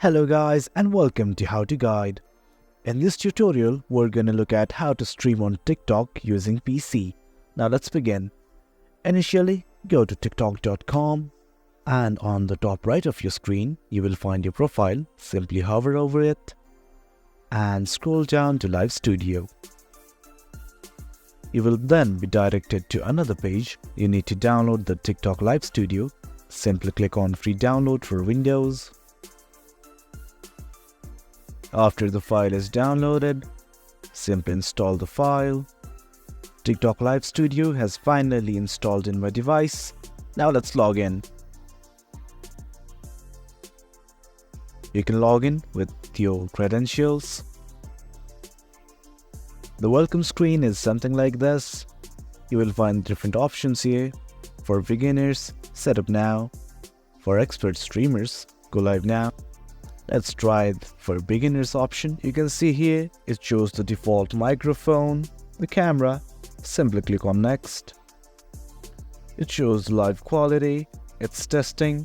Hello guys and welcome to How to Guide. In this tutorial, we're gonna look at how to stream on TikTok using PC. Now let's begin. Initially, go to tiktok.com and on the top right of your screen, you will find your profile. Simply hover over it and scroll down to Live Studio. You will then be directed to another page. You need to download the TikTok Live Studio. Simply click on Free Download for Windows. After the file is downloaded, simply install the file. TikTok Live Studio has finally installed in my device. Now let's log in. You can log in with your credentials. The welcome screen is something like this. You will find different options here. For beginners, set up now. For expert streamers, go live now. Let's try for beginners option. You can see here it shows the default microphone, the camera. Simply click on next. It shows live quality. It's testing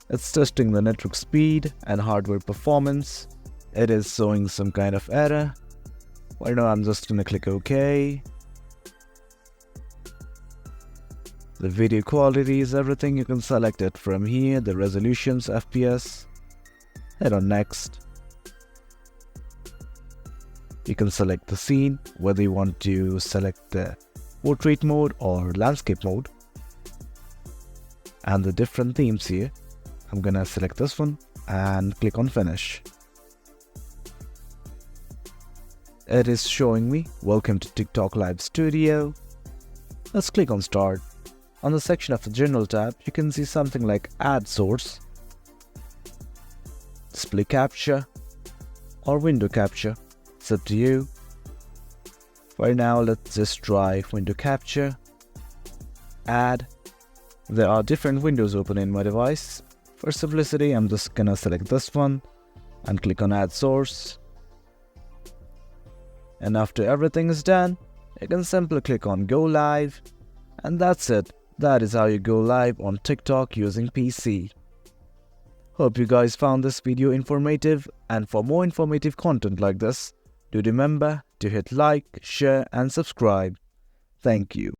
the network speed and hardware performance. It is showing some kind of error. Right now I'm just gonna click OK. The video quality is everything. You can select it from here. The resolutions, FPS. Head on next. You can select the scene, whether you want to select the portrait mode or landscape mode. And the different themes here. I'm gonna select this one and click on finish. It is showing me welcome to TikTok Live Studio. Let's click on start. On the section of the general tab, you can see something like add source, display capture or window capture. It's up to you. For now, let's just try window capture. Add. There are different windows open in my device. For simplicity, I'm just gonna select this one and click on add source. And after everything is done, you can simply click on go live. And that's it. That is how you go live on TikTok using PC. Hope you guys found this video informative, and for more informative content like this, do remember to hit like, share and subscribe. Thank you.